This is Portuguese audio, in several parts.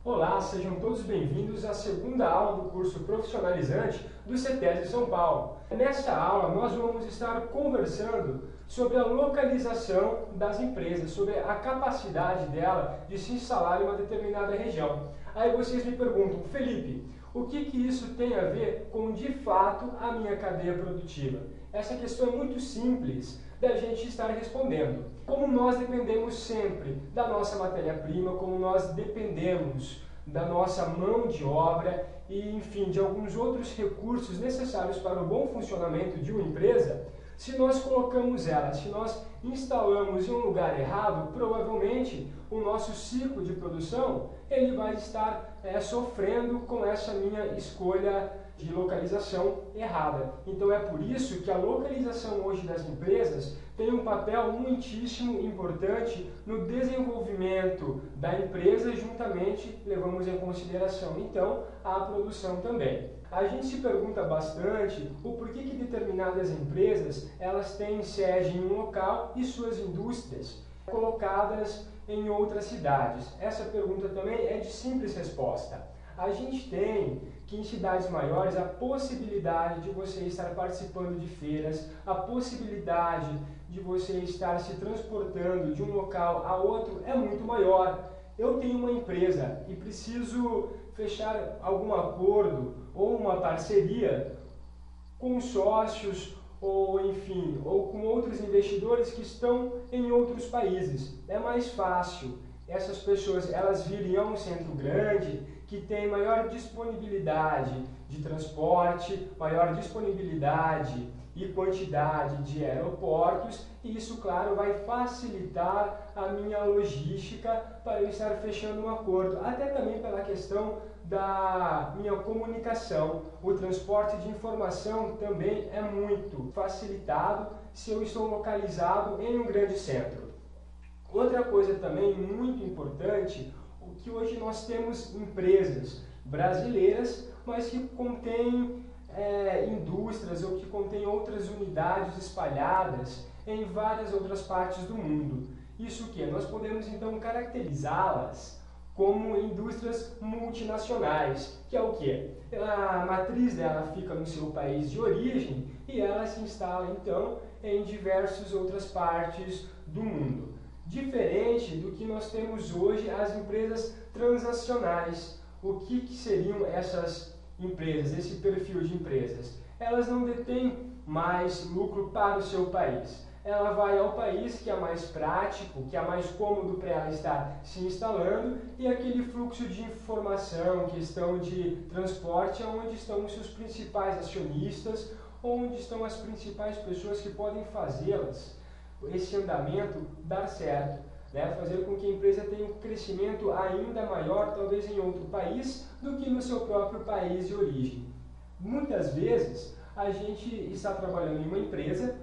Olá, sejam todos bem-vindos à segunda aula do curso profissionalizante do CETES de São Paulo. Nesta aula, nós vamos estar conversando sobre a localização das empresas, sobre a capacidade dela de se instalar em uma determinada região. Aí vocês me perguntam, Felipe, o que isso tem a ver com, de fato, a minha cadeia produtiva? Essa questão é muito simples da gente estar respondendo. Como nós dependemos sempre da nossa matéria-prima, como nós dependemos da nossa mão de obra e, enfim, de alguns outros recursos necessários para o bom funcionamento de uma empresa, se nós colocamos ela, se nós instalamos em um lugar errado, provavelmente o nosso ciclo de produção ele vai estar sofrendo com essa minha escolha de localização errada. Então é por isso que a localização hoje das empresas tem um papel muitíssimo importante no desenvolvimento da empresa, juntamente levamos em consideração então a produção também. A gente se pergunta bastante o porquê que determinadas empresas elas têm sede em um local e suas indústrias colocadas em outras cidades. Essa pergunta também é de simples resposta. A gente tem que em cidades maiores a possibilidade de você estar participando de feiras, a possibilidade de você estar se transportando de um local a outro é muito maior. Eu tenho uma empresa e preciso fechar algum acordo ou uma parceria com sócios ou enfim, ou com outros investidores que estão em outros países. É mais fácil essas pessoas elas virem a um centro grande que tem maior disponibilidade de transporte, maior disponibilidade e quantidade de aeroportos, e isso, claro, vai facilitar a minha logística para eu estar fechando um acordo, até também pela questão da minha comunicação. O transporte de informação também é muito facilitado se eu estou localizado em um grande centro. Outra coisa também muito importante, o que hoje nós temos empresas brasileiras, mas que contêm indústrias ou que contêm outras unidades espalhadas em várias outras partes do mundo. Isso que nós podemos então caracterizá-las como indústrias multinacionais, que é o que? A matriz dela fica no seu país de origem e ela se instala então em diversas outras partes do mundo. Diferente do que nós temos hoje as empresas transacionais. O que seriam essas empresas, esse perfil de empresas? Elas não detêm mais lucro para o seu país. Ela vai ao país que é mais prático, que é mais cômodo para ela estar se instalando, e aquele fluxo de informação, questão de transporte, é onde estão os seus principais acionistas, onde estão as principais pessoas que podem fazê-las, esse andamento dar certo, né? Fazer com que a empresa tenha um crescimento ainda maior, talvez em outro país, do que no seu próprio país de origem. Muitas vezes a gente está trabalhando em uma empresa,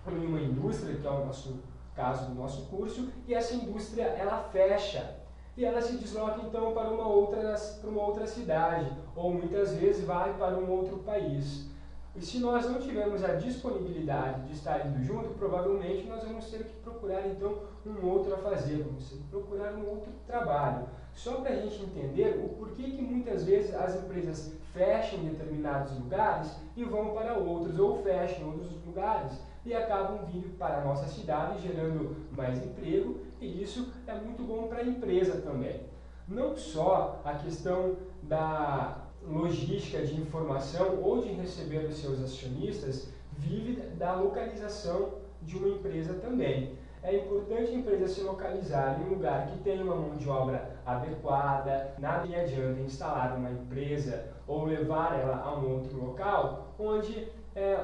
em uma indústria, que é o nosso caso do nosso curso, e essa indústria ela fecha e ela se desloca então para uma outra cidade, ou muitas vezes vai para um outro país. E se nós não tivermos a disponibilidade de estar indo junto, provavelmente nós vamos ter que procurar então um outro a fazer, vamos ter que procurar um outro trabalho. Só para a gente entender o porquê que muitas vezes as empresas fecham em determinados lugares e vão para outros, ou fecham em outros lugares e acabam vindo para a nossa cidade, gerando mais emprego, e isso é muito bom para a empresa também. Não só a questão da logística de informação ou de receber os seus acionistas vive da localização de uma empresa também. É importante a empresa se localizar em um lugar que tenha uma mão de obra adequada. Nada me adianta instalar uma empresa ou levar ela a um outro local onde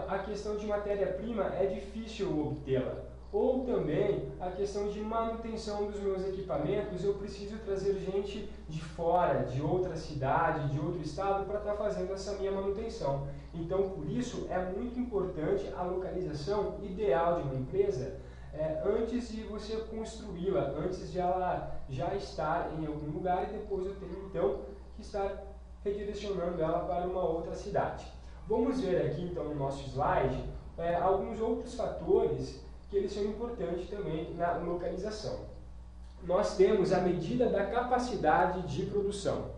a questão de matéria-prima é difícil obtê-la. Ou também a questão de manutenção dos meus equipamentos, eu preciso trazer gente de fora, de outra cidade, de outro estado para estar fazendo essa minha manutenção. Então, por isso, é muito importante a localização ideal de uma empresa antes de você construí-la, antes de ela já estar em algum lugar e depois eu tenho então que estar redirecionando ela para uma outra cidade. Vamos ver aqui então no nosso slide alguns outros fatores que eles são importantes também na localização. nós temos a medida da capacidade de produção.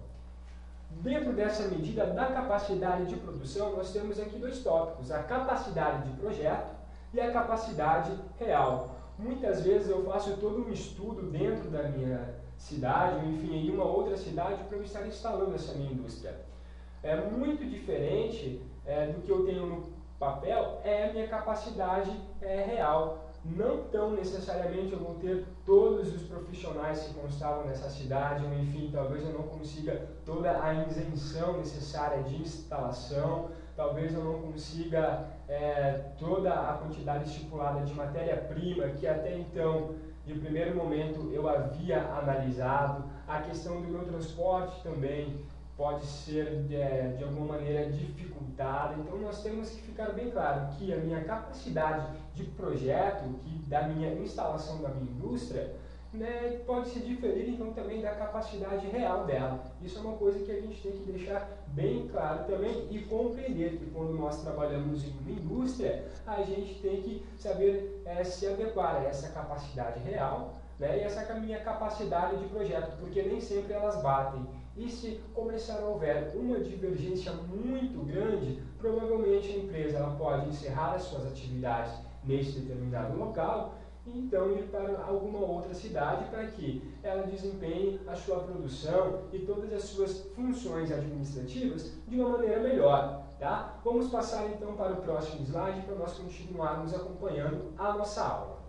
Dentro dessa medida da capacidade de produção, nós temos aqui dois tópicos, a capacidade de projeto e a capacidade real. Muitas vezes eu faço todo um estudo dentro da minha cidade, ou enfim, em uma outra cidade, para eu estar instalando essa minha indústria. É muito diferente do que eu tenho no papel, é a minha capacidade real. Não tão necessariamente eu vou ter todos os profissionais que constavam nessa cidade, ou enfim, talvez eu não consiga toda a isenção necessária de instalação, talvez eu não consiga toda a quantidade estipulada de matéria-prima que até então, de primeiro momento, eu havia analisado. A questão do meu transporte também pode ser de alguma maneira dificultada, então nós temos que ficar bem claro que a minha capacidade de projeto, da minha instalação da minha indústria, pode se diferir então também da capacidade real dela. Isso é uma coisa que a gente tem que deixar bem claro também e compreender que quando nós trabalhamos em uma indústria, a gente tem que saber se adequar a essa capacidade real, e essa minha capacidade de projeto, porque nem sempre elas batem. E se começar a houver uma divergência muito grande, provavelmente a empresa ela pode encerrar as suas atividades neste determinado local e então ir para alguma outra cidade para que ela desempenhe a sua produção e todas as suas funções administrativas de uma maneira melhor. Tá? Vamos passar então para o próximo slide para nós continuarmos acompanhando a nossa aula.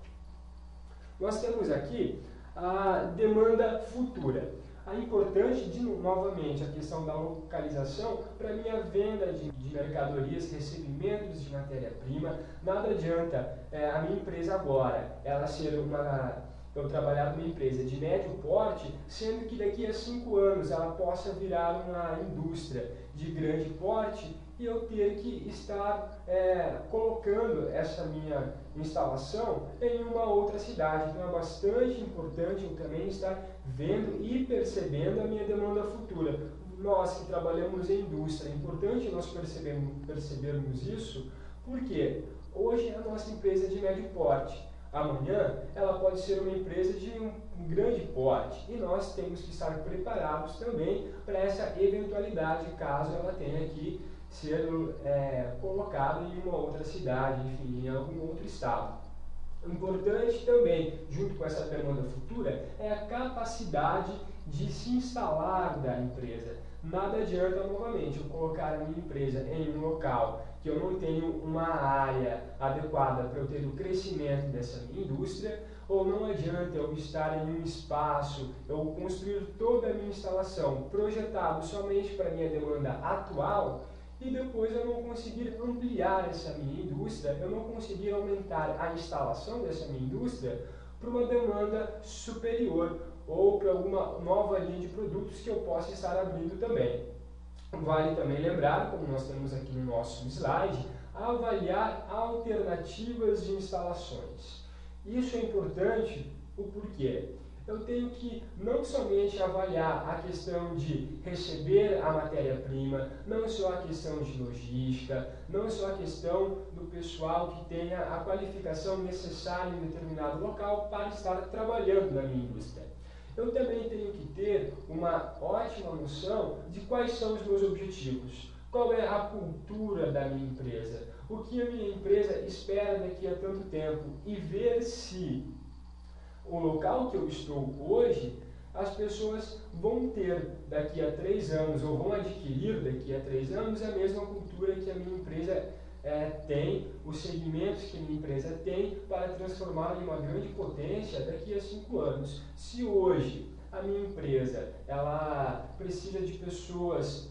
Nós temos aqui a demanda futura. É importante, novamente, a questão da localização para a minha venda de mercadorias, recebimentos de matéria-prima. Nada adianta a minha empresa agora, ela ser eu trabalhar numa empresa de médio porte, sendo que daqui a 5 anos ela possa virar uma indústria de grande porte e eu ter que estar colocando essa minha instalação em uma outra cidade. Então é bastante importante eu também estar vendo e percebendo a minha demanda futura. Nós que trabalhamos em indústria, é importante nós percebermos isso, porque hoje a nossa empresa é de médio porte. Amanhã ela pode ser uma empresa de um grande porte e nós temos que estar preparados também para essa eventualidade, caso ela tenha que ser colocada em uma outra cidade, enfim, em algum outro estado. Importante também, junto com essa demanda futura, é a capacidade de se instalar da empresa. Nada adianta, novamente, eu colocar a minha empresa em um local que eu não tenho uma área adequada para eu ter o crescimento dessa minha indústria, ou não adianta eu estar em um espaço, eu construir toda a minha instalação projetado somente para a minha demanda atual, e depois eu não conseguir ampliar essa minha indústria, eu não conseguir aumentar a instalação dessa minha indústria para uma demanda superior ou para alguma nova linha de produtos que eu possa estar abrindo também. Vale também lembrar, como nós temos aqui no nosso slide, avaliar alternativas de instalações. Isso é importante, o porquê? Eu tenho que não somente avaliar a questão de receber a matéria-prima, não só a questão de logística, não só a questão do pessoal que tenha a qualificação necessária em determinado local para estar trabalhando na minha indústria. Eu também tenho que ter uma ótima noção de quais são os meus objetivos, qual é a cultura da minha empresa, o que a minha empresa espera daqui a tanto tempo e ver se o local que eu estou hoje, as pessoas vão ter daqui a 3 anos ou vão adquirir daqui a 3 anos a mesma cultura que a minha empresa tem, os segmentos que a minha empresa tem para transformar em uma grande potência daqui a 5 anos. Se hoje a minha empresa ela precisa de pessoas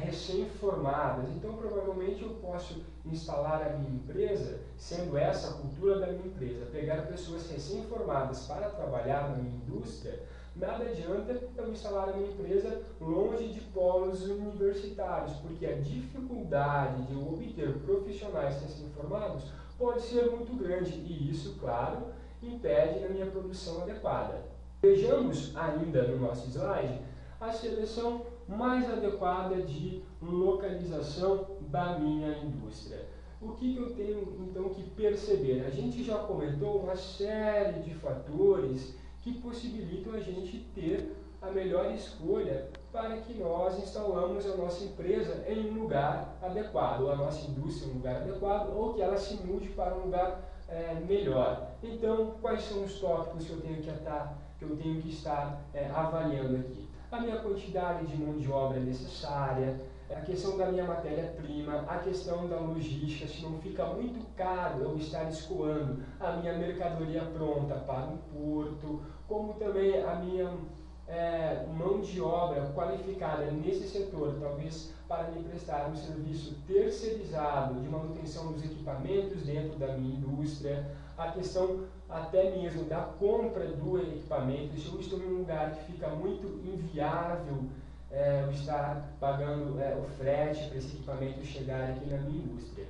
recém-formadas, então provavelmente eu posso instalar a minha empresa, sendo essa a cultura da minha empresa, pegar pessoas recém-formadas para trabalhar na minha indústria. Nada adianta eu instalar a minha empresa longe de polos universitários, porque a dificuldade de eu obter profissionais recém-formados pode ser muito grande e isso, claro, impede a minha produção adequada. Vejamos ainda no nosso slide a seleção mais adequada de localização da minha indústria. O que eu tenho então que perceber? A gente já comentou uma série de fatores que possibilitam a gente ter a melhor escolha para que nós instalamos a nossa empresa em um lugar adequado, ou a nossa indústria em um lugar adequado, ou que ela se mude para um lugar melhor. Então, quais são os tópicos que eu tenho que estar avaliando aqui? A minha quantidade de mão de obra necessária, a questão da minha matéria-prima, a questão da logística, se não fica muito caro eu estar escoando a minha mercadoria pronta para um porto, como também a minha mão de obra qualificada nesse setor, talvez para me prestar um serviço terceirizado de manutenção dos equipamentos dentro da minha indústria, a questão até mesmo da compra do equipamento. Se eu estou em um lugar que fica muito inviável eu estar pagando o frete para esse equipamento chegar aqui na minha indústria.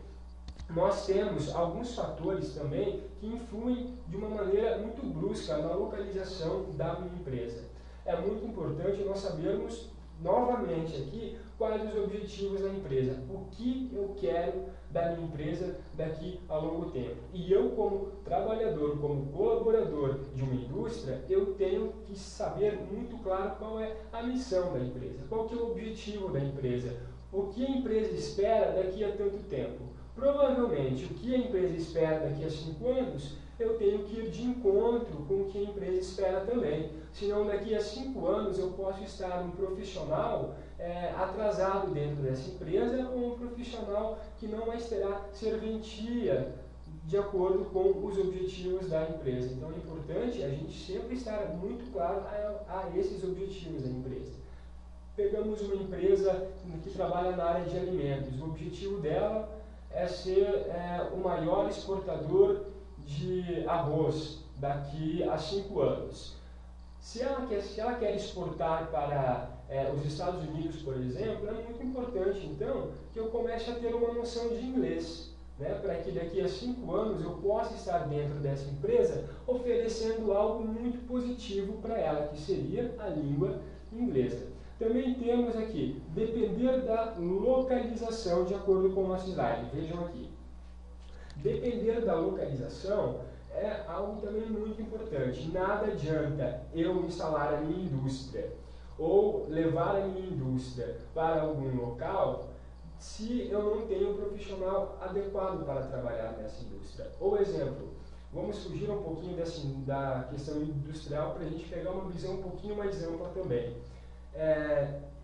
Nós temos alguns fatores também que influem de uma maneira muito brusca na localização da minha empresa. É muito importante nós sabermos novamente aqui quais os objetivos da empresa, o que eu quero da minha empresa daqui a longo tempo. E eu, como trabalhador, como colaborador de uma indústria, eu tenho que saber muito claro qual é a missão da empresa, qual que é o objetivo da empresa, o que a empresa espera daqui a tanto tempo. Provavelmente, o que a empresa espera daqui a 5 anos, eu tenho que ir de encontro com o que a empresa espera também. Senão, daqui a 5 anos, eu posso estar um profissional atrasado dentro dessa empresa ou um profissional que não mais terá serventia de acordo com os objetivos da empresa. Então, é importante a gente sempre estar muito claro a esses objetivos da empresa. Pegamos uma empresa que trabalha na área de alimentos. O objetivo dela é ser o maior exportador de arroz daqui a 5 anos. Se ela quer exportar para os Estados Unidos, por exemplo, é muito importante, então, que eu comece a ter uma noção de inglês, né, para que daqui a 5 anos eu possa estar dentro dessa empresa oferecendo algo muito positivo para ela, que seria a língua inglesa. Também temos aqui, depender da localização, de acordo com o nosso slide. Vejam aqui. Depender da localização é algo também muito importante. Nada adianta eu instalar a minha indústria ou levar a minha indústria para algum local se eu não tenho um profissional adequado para trabalhar nessa indústria. Ou exemplo, vamos fugir um pouquinho da questão industrial para a gente pegar uma visão um pouquinho mais ampla também.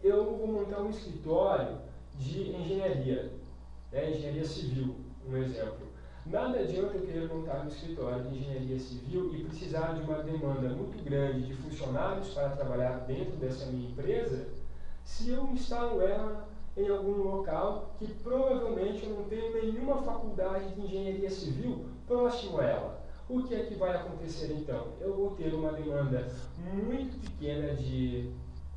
Eu vou montar um escritório de engenharia, engenharia civil, um exemplo. Nada adianta eu querer montar um escritório de engenharia civil e precisar de uma demanda muito grande de funcionários para trabalhar dentro dessa minha empresa, se eu instalo ela em algum local que provavelmente eu não tenho nenhuma faculdade de engenharia civil próximo a ela. O que é que vai acontecer então? Eu vou ter uma demanda muito pequena de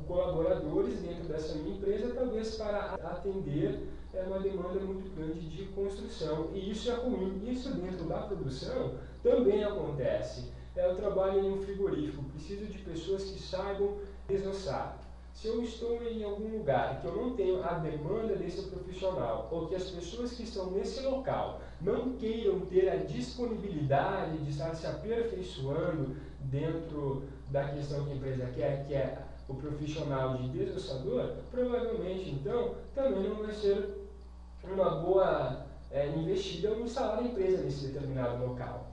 colaboradores dentro dessa minha empresa, talvez para atender uma demanda muito grande de construção, e isso é ruim. Isso dentro da produção também acontece. Eu trabalho em um frigorífico, preciso de pessoas que saibam desossar. Se eu estou em algum lugar que eu não tenho a demanda desse profissional, ou que as pessoas que estão nesse local não queiram ter a disponibilidade de estar se aperfeiçoando dentro da questão que a empresa quer, que é o profissional de desossador, provavelmente então também não vai ser uma boa investida eu instalar a empresa nesse determinado local.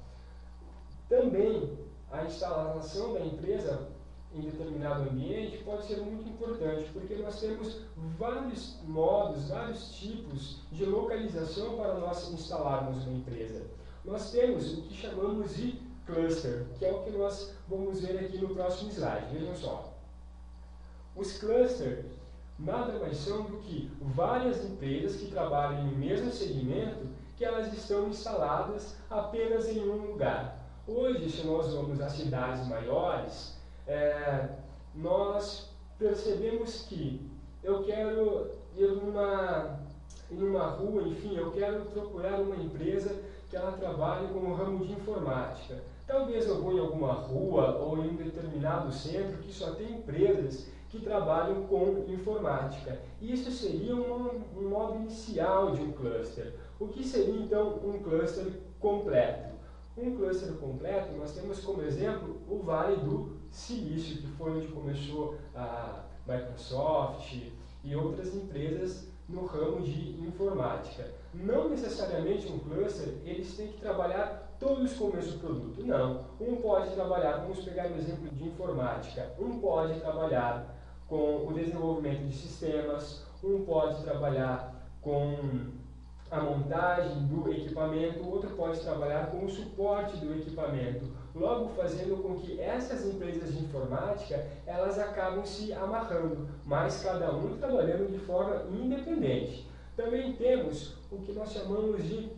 Também a instalação da empresa em determinado ambiente pode ser muito importante, porque nós temos vários modos, vários tipos de localização para nós instalarmos uma empresa. Nós temos o que chamamos de cluster, que é o que nós vamos ver aqui no próximo slide. Vejam só. Os clusters nada mais são do que várias empresas que trabalham no mesmo segmento, que elas estão instaladas apenas em um lugar. Hoje, se nós vamos às cidades maiores, nós percebemos que eu quero ir numa rua, enfim, eu quero procurar uma empresa que ela trabalhe com o ramo de informática. Talvez eu vou em alguma rua ou em um determinado centro que só tem empresas que trabalham com informática. Isso seria um modo inicial de um cluster. O que seria então um cluster completo? Um cluster completo, nós temos como exemplo o Vale do Silício, que foi onde começou a Microsoft e outras empresas no ramo de informática. Não necessariamente um cluster, eles têm que trabalhar todos com o mesmo produto. Não. Um pode trabalhar, vamos pegar o exemplo de informática, um pode trabalhar com o desenvolvimento de sistemas, um pode trabalhar com a montagem do equipamento, o outro pode trabalhar com o suporte do equipamento, logo fazendo com que essas empresas de informática elas acabam se amarrando, mas cada um trabalhando de forma independente. Também temos o que nós chamamos de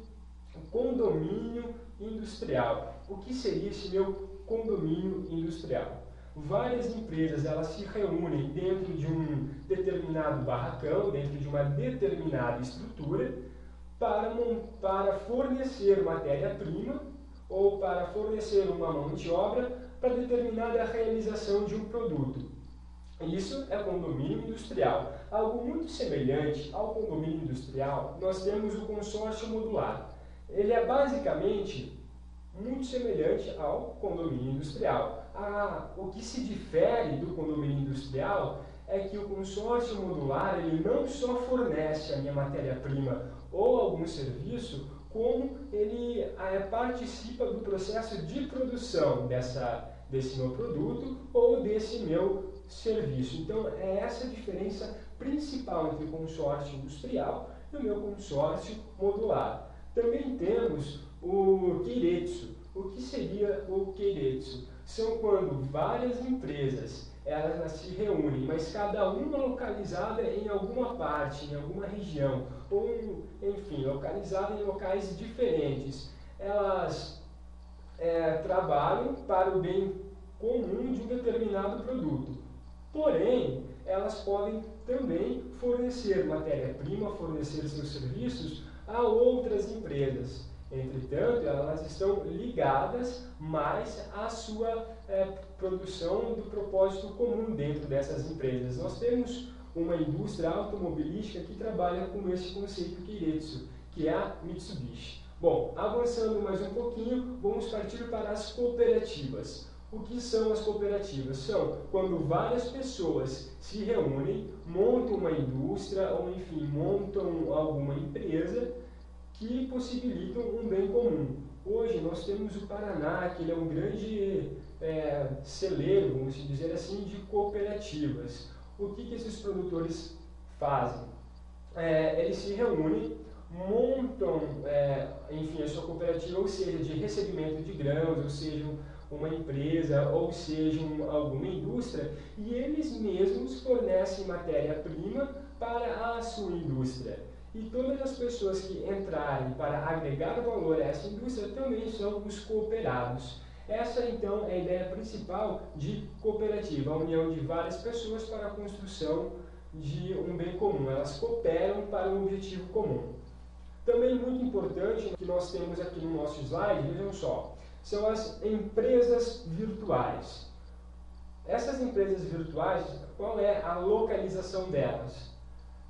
condomínio industrial. O que seria esse meu condomínio industrial? Várias empresas elas se reúnem dentro de um determinado barracão, dentro de uma determinada estrutura, para fornecer matéria-prima ou para fornecer uma mão de obra para determinada realização de um produto. Isso é condomínio industrial. Algo muito semelhante ao condomínio industrial, nós temos o consórcio modular. Ele é basicamente muito semelhante ao condomínio industrial. O que se difere do condomínio industrial é que o consórcio modular ele não só fornece a minha matéria-prima ou algum serviço, como ele participa do processo de produção desse meu produto ou desse meu serviço. Então, é essa a diferença principal entre o consórcio industrial e o meu consórcio modular. Também temos o Keiretsu. O que seria o Keiretsu? São quando várias empresas elas se reúnem, mas cada uma localizada em alguma parte, em alguma região, ou enfim, localizada em locais diferentes. Elas trabalham para o bem comum de um determinado produto. Porém, elas podem também fornecer matéria-prima, fornecer seus serviços a outras empresas. Entretanto, elas estão ligadas mais à sua produção do propósito comum dentro dessas empresas. Nós temos uma indústria automobilística que trabalha com esse conceito Keiretsu, que é a Mitsubishi. Bom, avançando mais um pouquinho, vamos partir para as cooperativas. O que são as cooperativas? São quando várias pessoas se reúnem, montam uma indústria ou, enfim, montam alguma empresa que possibilitam um bem comum. Hoje nós temos o Paraná, que ele é um grande celeiro, vamos dizer assim, de cooperativas. O que esses produtores fazem? Eles se reúnem, montam, enfim, a sua cooperativa, ou seja, de recebimento de grãos, ou seja, uma empresa, ou seja, alguma indústria, e eles mesmos fornecem matéria-prima para a sua indústria. E todas as pessoas que entrarem para agregar valor a essa indústria também são os cooperados. Essa, então, é a ideia principal de cooperativa, a união de várias pessoas para a construção de um bem comum. Elas cooperam para um objetivo comum. Também muito importante, que nós temos aqui no nosso slide, vejam só, são as empresas virtuais. Essas empresas virtuais, qual é a localização delas?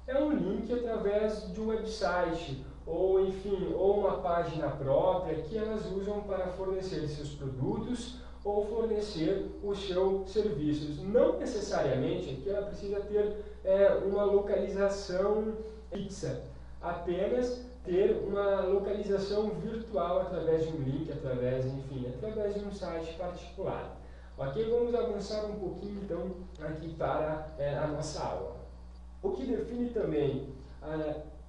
É um link através de um website, ou enfim, ou uma página própria que elas usam para fornecer seus produtos ou fornecer os seus serviços. Não necessariamente que ela precisa ter uma localização fixa, apenas ter uma localização virtual através de um link, através de um site particular. Ok? Vamos avançar um pouquinho então aqui para a nossa aula. O que define também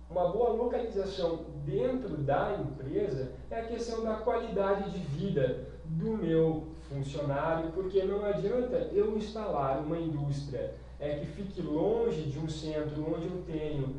uma boa localização dentro da empresa é a questão da qualidade de vida do meu funcionário, porque não adianta eu instalar uma indústria que fique longe de um centro onde eu tenho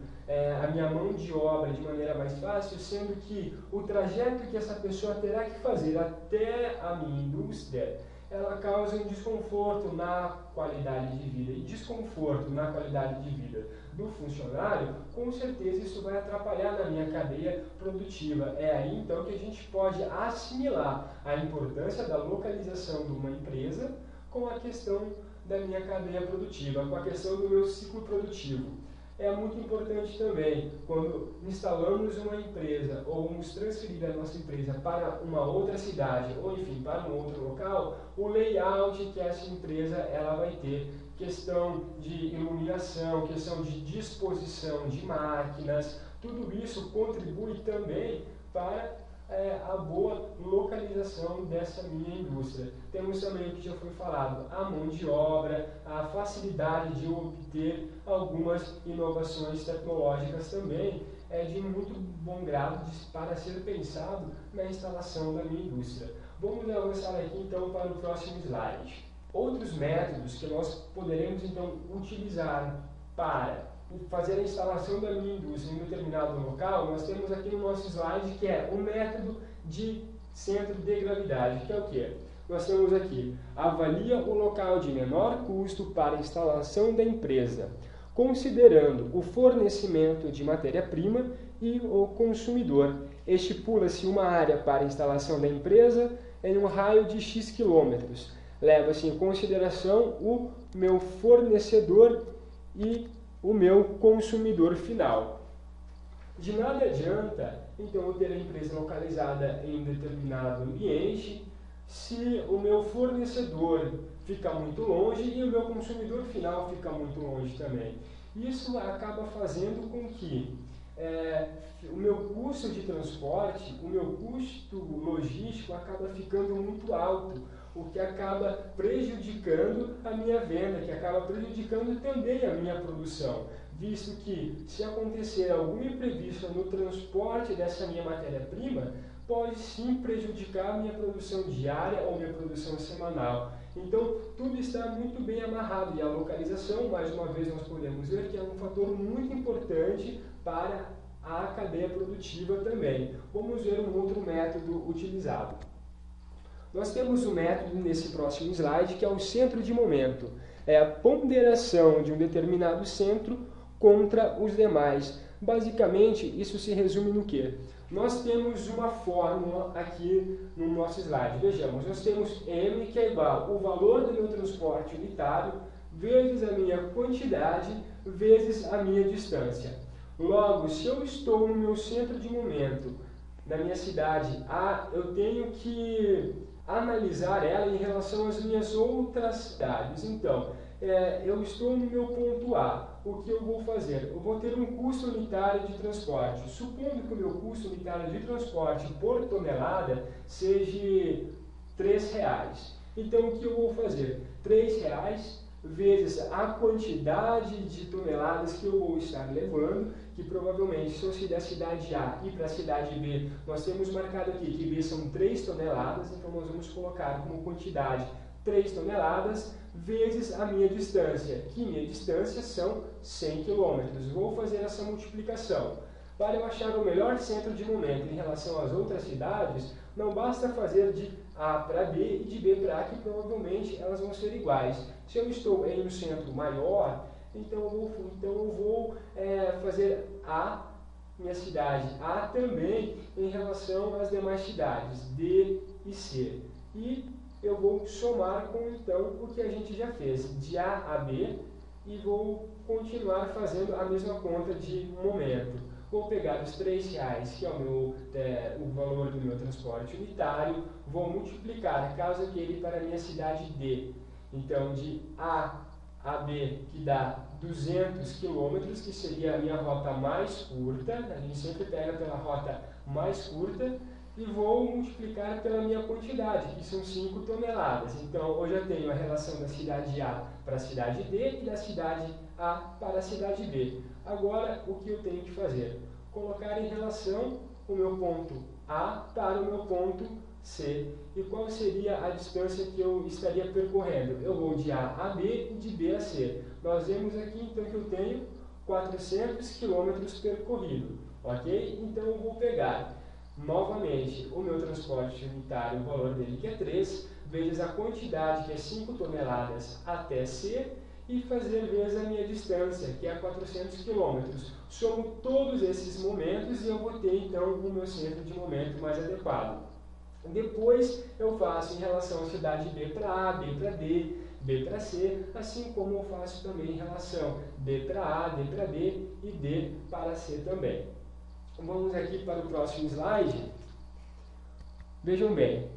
a minha mão de obra de maneira mais fácil, sendo que o trajeto que essa pessoa terá que fazer até a minha indústria ela causa um desconforto na qualidade de vida. E desconforto na qualidade de vida do funcionário, com certeza isso vai atrapalhar na minha cadeia produtiva. É aí então que a gente pode assimilar a importância da localização de uma empresa com a questão da minha cadeia produtiva, com a questão do meu ciclo produtivo. é muito importante também, quando instalamos uma empresa ou vamos transferir a nossa empresa para uma outra cidade ou enfim para um outro local, o layout que essa empresa ela vai ter, questão de iluminação, questão de disposição de máquinas, tudo isso contribui também para a boa localização dessa minha indústria. Temos também o que já foi falado, a mão de obra, a facilidade de obter algumas inovações tecnológicas também é de muito bom grado para ser pensado na instalação da minha indústria. Vamos avançar aqui então para o próximo slide. Outros métodos que nós poderemos então utilizar para fazer a instalação da minha indústria em um determinado local, nós temos aqui no nosso slide que é o método de centro de gravidade, que é o que? Nós temos aqui, avalia o local de menor custo para a instalação da empresa, considerando o fornecimento de matéria-prima e o consumidor. Estipula-se uma área para a instalação da empresa em um raio de X quilômetros. Leva-se em consideração o meu fornecedor e o meu consumidor final. De nada adianta, então, eu ter a empresa localizada em um determinado ambiente se o meu fornecedor fica muito longe e o meu consumidor final fica muito longe também. Isso acaba fazendo com que o meu custo de transporte, o meu custo logístico acaba ficando muito alto, o que acaba prejudicando a minha venda, que acaba prejudicando também a minha produção, visto que se acontecer algum imprevisto no transporte dessa minha matéria-prima, pode sim prejudicar a minha produção diária ou minha produção semanal. Então, tudo está muito bem amarrado e a localização, mais uma vez, nós podemos ver que é um fator muito importante para a cadeia produtiva também. Vamos ver um outro método utilizado. Nós temos um método nesse próximo slide que é o centro de momento. É a ponderação de um determinado centro contra os demais. Basicamente, isso se resume no quê? Nós temos uma fórmula aqui no nosso slide. Vejamos, nós temos M, que é igual ao valor do meu transporte unitário, vezes a minha quantidade, vezes a minha distância. Logo, se eu estou no meu centro de momento, na minha cidade A, eu tenho que analisar ela em relação às minhas outras cidades. Então, eu estou no meu ponto A. O que eu vou fazer? Eu vou ter um custo unitário de transporte. Supondo que o meu custo unitário de transporte por tonelada seja R$3. Então, o que eu vou fazer? R$3 vezes a quantidade de toneladas que eu vou estar levando, que provavelmente, se eu sair da cidade A e para a cidade B, nós temos marcado aqui que B são 3 toneladas, então nós vamos colocar como quantidade 3 toneladas, vezes a minha distância, que minha distância são 100 km. Vou fazer essa multiplicação. Para eu achar o melhor centro de momento em relação às outras cidades, não basta fazer de A para B e de B para A, que provavelmente elas vão ser iguais. Se eu estou em um centro maior, então eu vou fazer A, minha cidade A também, em relação às demais cidades, D e C. E eu vou somar com então o que a gente já fez, de A a B, e vou continuar fazendo a mesma conta de momento. Vou pegar os R$3, que é o valor do meu transporte unitário, vou multiplicar caso aquele para a minha cidade D. Então, de A a B, que dá 200 km, que seria a minha rota mais curta, a gente sempre pega pela rota mais curta, e vou multiplicar pela minha quantidade, que são 5 toneladas. Então, eu já tenho a relação da cidade A para a cidade D e da cidade A para a cidade B. Agora, o que eu tenho que fazer? Colocar em relação o meu ponto A para o meu ponto C. E qual seria a distância que eu estaria percorrendo? Eu vou de A a B e de B a C. Nós vemos aqui, então, que eu tenho 400 km percorrido. Ok? Então, eu vou pegar novamente o meu transporte unitário, o valor dele que é 3, vezes a quantidade que é 5 toneladas até C, e fazer vezes a minha distância, que é 400 km. Somo todos esses momentos e eu vou ter então o meu centro de momento mais adequado. Depois eu faço em relação à cidade B para A, B para D, B para C, assim como eu faço também em relação D para A, D para B e D para C também. Vamos aqui para o próximo slide. Vejam bem,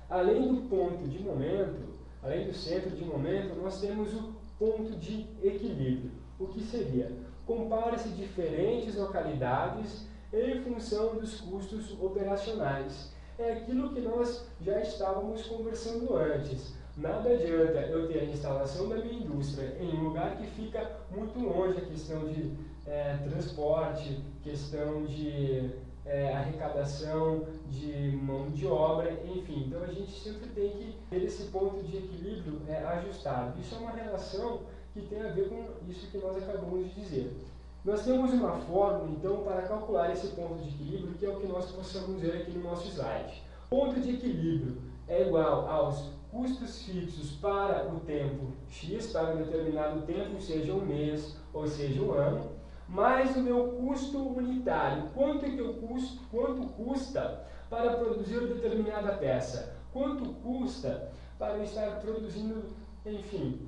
além do ponto de momento, além do centro de momento, nós temos o ponto de equilíbrio. O que seria? Compara-se diferentes localidades em função dos custos operacionais. É aquilo que nós já estávamos conversando antes. Nada adianta eu ter a instalação da minha indústria em um lugar que fica muito longe, a questão de transporte, questão de arrecadação, de mão de obra, enfim. Então a gente sempre tem que ter esse ponto de equilíbrio ajustado. Isso é uma relação que tem a ver com isso que nós acabamos de dizer. Nós temos uma fórmula, então, para calcular esse ponto de equilíbrio, que é o que nós possamos ver aqui no nosso slide. Ponto de equilíbrio é igual aos custos fixos para o tempo X, para um determinado tempo, seja um mês ou seja um ano, mais o meu custo unitário. Quanto custa para produzir determinada peça? Quanto custa para eu estar produzindo, enfim,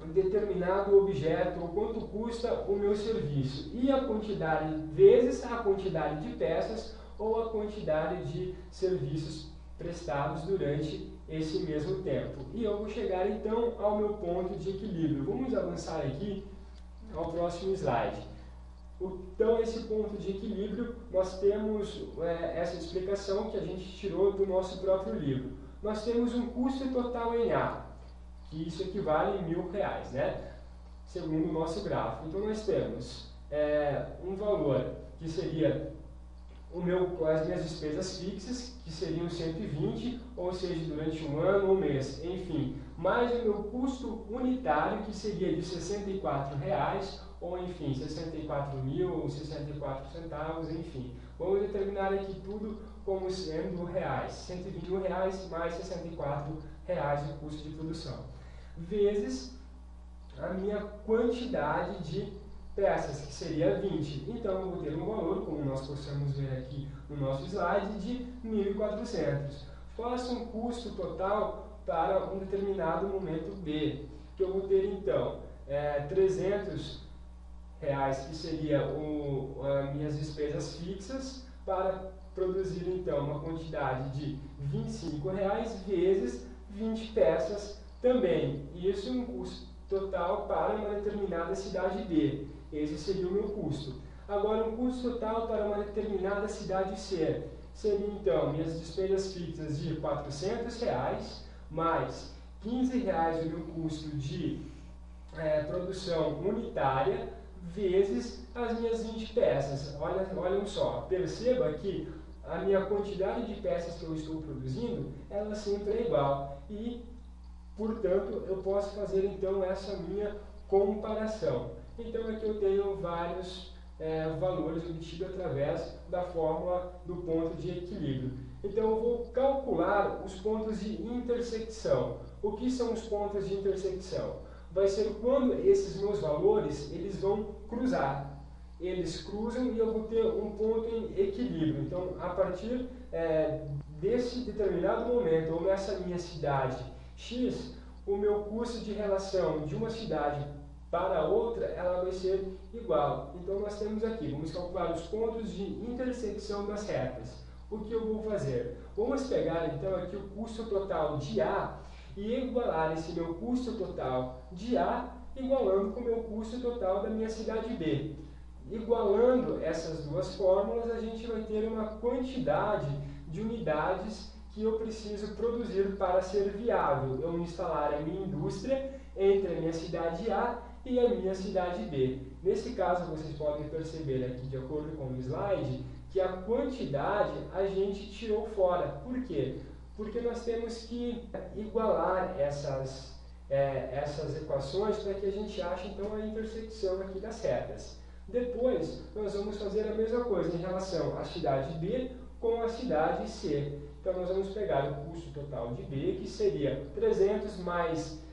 um determinado objeto, ou quanto custa o meu serviço? E a quantidade vezes a quantidade de peças ou a quantidade de serviços prestados durante esse mesmo tempo. E eu vou chegar então ao meu ponto de equilíbrio. Vamos avançar aqui ao próximo slide. Então, esse ponto de equilíbrio, nós temos essa explicação que a gente tirou do nosso próprio livro. Nós temos um custo total em A, que isso equivale em R$1.000, né? Segundo o nosso gráfico. Então, nós temos um valor que seria as minhas despesas fixas, que seriam 120, ou seja, durante um ano ou mês, enfim, mais o meu custo unitário, que seria de R$64, ou enfim, 64.064 centavos, enfim. Vamos determinar aqui tudo como sendo reais, R$121 mais R$64 o custo de produção, vezes a minha quantidade de peças, que seria 20. Então, eu vou ter um valor, como nós possamos ver aqui no nosso slide, de 1.400. Faço um custo total para um determinado momento B, que eu vou ter, então, R$300, que seria as minhas despesas fixas, para produzir, então, uma quantidade de R$25 vezes 20 peças também. Isso é um custo total para uma determinada cidade B. Esse seria o meu custo. Agora, um custo total para uma determinada cidade C seria, então, minhas despesas fixas de R$400, mais R$15 o meu custo de produção unitária, vezes as minhas 20 peças. Olhem só, perceba que a minha quantidade de peças que eu estou produzindo, ela sempre é igual. E, portanto, eu posso fazer, então, essa minha comparação. Então, aqui eu tenho vários valores obtidos através da fórmula do ponto de equilíbrio. Então, eu vou calcular os pontos de intersecção. O que são os pontos de intersecção? Vai ser quando esses meus valores eles vão cruzar. Eles cruzam e eu vou ter um ponto em equilíbrio. Então, a partir desse determinado momento, ou nessa minha cidade X, o meu custo de relação de uma cidade para outra, ela vai ser igual. Então, nós temos aqui, vamos calcular os pontos de intersecção das retas. O que eu vou fazer? Vamos pegar, então, aqui o custo total de A e igualar esse meu custo total de A, igualando com o meu custo total da minha cidade B. Igualando essas duas fórmulas, a gente vai ter uma quantidade de unidades que eu preciso produzir para ser viável eu instalar a minha indústria entre a minha cidade A e a minha cidade B. Nesse caso, vocês podem perceber aqui, de acordo com o slide, que a quantidade a gente tirou fora. Por quê? Porque nós temos que igualar essas equações para que a gente ache, então, a intersecção aqui das retas. Depois, nós vamos fazer a mesma coisa em relação à cidade B com a cidade C. Então, nós vamos pegar o custo total de B, que seria 300 mais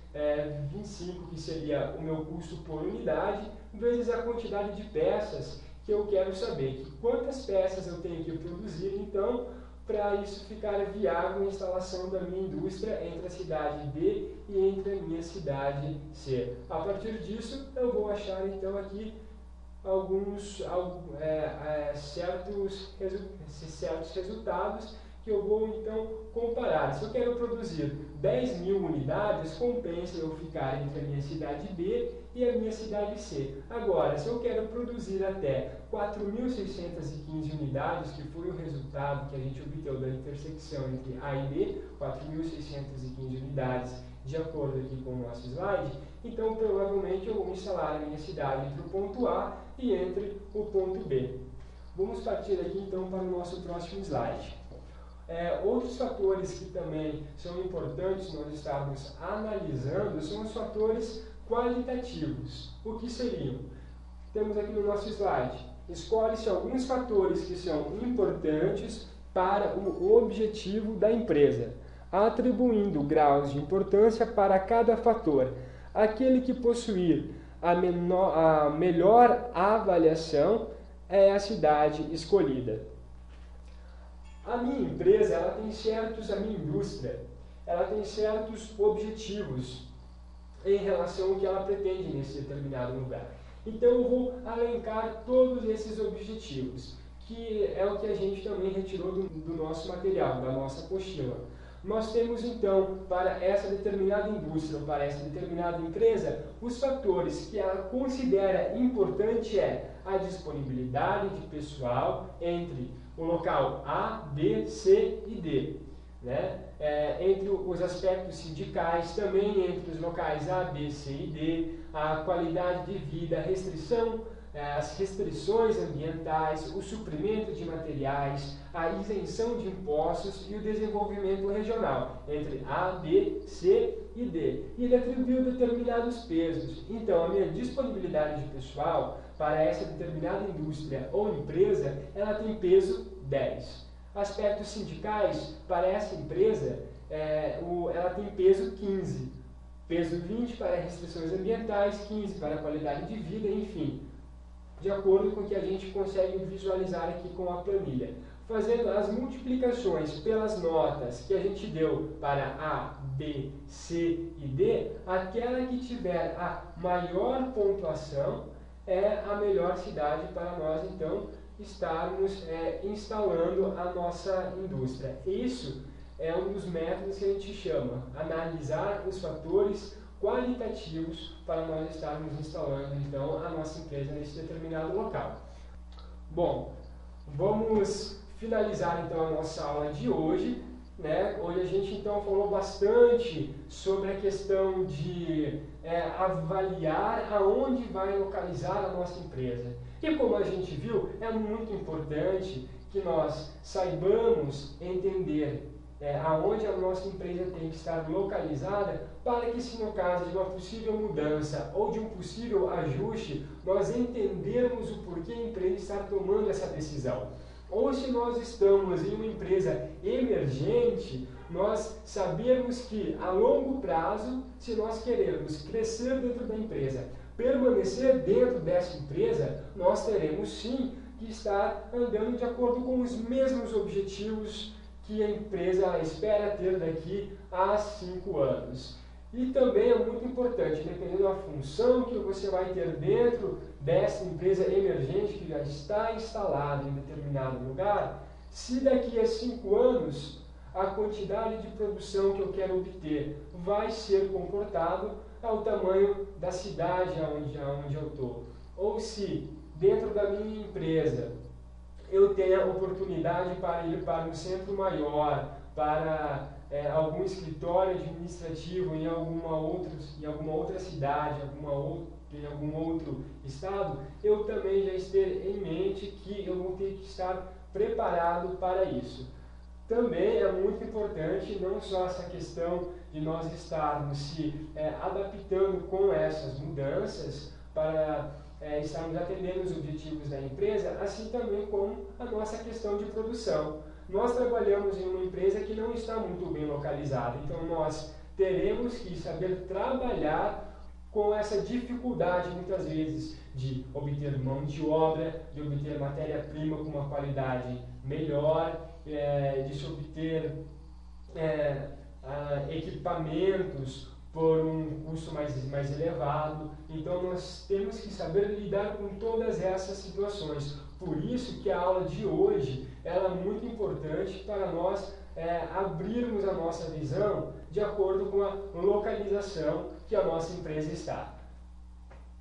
25, que seria o meu custo por unidade, vezes a quantidade de peças que eu quero saber. Quantas peças eu tenho que produzir, então, para isso ficar viável a instalação da minha indústria entre a cidade D e entre a minha cidade C. A partir disso, eu vou achar então aqui certos resultados que eu vou então comparar. Se eu quero produzir 10.000 unidades, compensa eu ficar entre a minha cidade B e a minha cidade C. Agora, se eu quero produzir até 4.615 unidades, que foi o resultado que a gente obteve da intersecção entre A e B, 4.615 unidades, de acordo aqui com o nosso slide, então provavelmente eu vou instalar a minha cidade entre o ponto A e entre o ponto B. Vamos partir aqui então para o nosso próximo slide. Outros fatores que também são importantes nós estarmos analisando são os fatores qualitativos. O que seriam? Temos aqui no nosso slide, escolhe-se alguns fatores que são importantes para o objetivo da empresa, atribuindo graus de importância para cada fator. Aquele que possuir a melhor avaliação é a cidade escolhida. A minha empresa, a minha indústria, ela tem certos objetivos em relação ao que ela pretende nesse determinado lugar. Então eu vou alencar todos esses objetivos, que é o que a gente também retirou do nosso material, da nossa apostila. Nós temos então, para essa determinada indústria, ou para essa determinada empresa, os fatores que ela considera importante a disponibilidade de pessoal entre o local A, B, C e D. Entre os aspectos sindicais, também entre os locais A, B, C e D, a qualidade de vida, as restrições ambientais, o suprimento de materiais, a isenção de impostos e o desenvolvimento regional, entre A, B, C e D. E ele atribuiu determinados pesos. Então, a minha disponibilidade de pessoal para essa determinada indústria ou empresa, ela tem peso 10. Aspectos sindicais, para essa empresa, ela tem peso 15. Peso 20 para restrições ambientais, 15 para qualidade de vida, enfim, de acordo com o que a gente consegue visualizar aqui com a planilha. Fazendo as multiplicações pelas notas que a gente deu para A, B, C e D, aquela que tiver a maior pontuação é a melhor cidade para nós, então, estarmos instalando a nossa indústria. Isso é um dos métodos que a gente chama, analisar os fatores qualitativos para nós estarmos instalando, então, a nossa empresa nesse determinado local. Bom, vamos finalizar, então, a nossa aula de hoje. Hoje a gente, então, falou bastante sobre a questão de avaliar aonde vai localizar a nossa empresa. E como a gente viu, é muito importante que nós saibamos entender aonde a nossa empresa tem que estar localizada, para que, se no caso de uma possível mudança ou de um possível ajuste, nós entendermos o porquê a empresa está tomando essa decisão. Ou se nós estamos em uma empresa emergente, nós sabemos que a longo prazo, se nós queremos crescer dentro da empresa, permanecer dentro dessa empresa, nós teremos sim que estar andando de acordo com os mesmos objetivos que a empresa espera ter daqui a 5 anos. E também é muito importante, dependendo da função que você vai ter dentro dessa empresa emergente que já está instalada em determinado lugar, se daqui a 5 anos a quantidade de produção que eu quero obter vai ser comportado ao tamanho da cidade onde eu estou. Ou se dentro da minha empresa eu tenho a oportunidade para ir para um centro maior, para algum escritório administrativo em alguma outra cidade, em algum outro estado, eu também já ter em mente que eu vou ter que estar preparado para isso. Também é muito importante não só essa questão de nós estarmos se adaptando com essas mudanças para estarmos atendendo os objetivos da empresa, assim também como a nossa questão de produção. Nós trabalhamos em uma empresa que não está muito bem localizada, então nós teremos que saber trabalhar com essa dificuldade muitas vezes de obter mão de obra, de obter matéria-prima com uma qualidade melhor, de se obter equipamentos por um custo mais elevado. Então nós temos que saber lidar com todas essas situações. Por isso que a aula de hoje ela é muito importante para nós abrirmos a nossa visão de acordo com a localização que a nossa empresa está.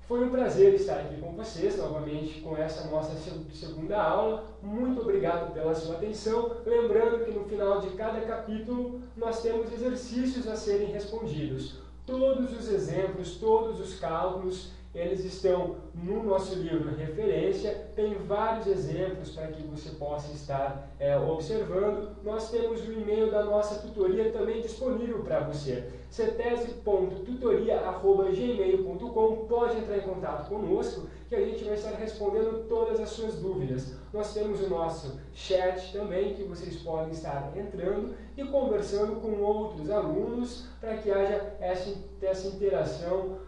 Foi um prazer estar aqui com vocês novamente com essa nossa segunda aula. Muito obrigado pela sua atenção. Lembrando que no final de cada capítulo nós temos exercícios a serem respondidos. Todos os exemplos, todos os cálculos, eles estão no nosso livro referência. Tem vários exemplos para que você possa estar observando. Nós temos o e-mail da nossa tutoria também disponível para você, cetese.tutoria@gmail.com. Pode entrar em contato conosco que a gente vai estar respondendo todas as suas dúvidas. Nós temos o nosso chat também, que vocês podem estar entrando e conversando com outros alunos para que haja essa interação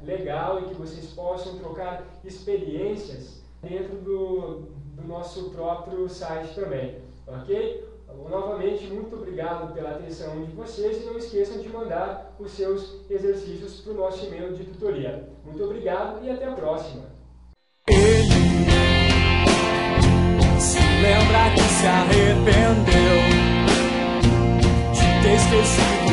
legal e que vocês possam trocar experiências dentro do nosso próprio site também, ok? Novamente, muito obrigado pela atenção de vocês e não esqueçam de mandar os seus exercícios para o nosso e-mail de tutoria. Muito obrigado e até a próxima! Ele se lembra que se arrependeu de ter esquecido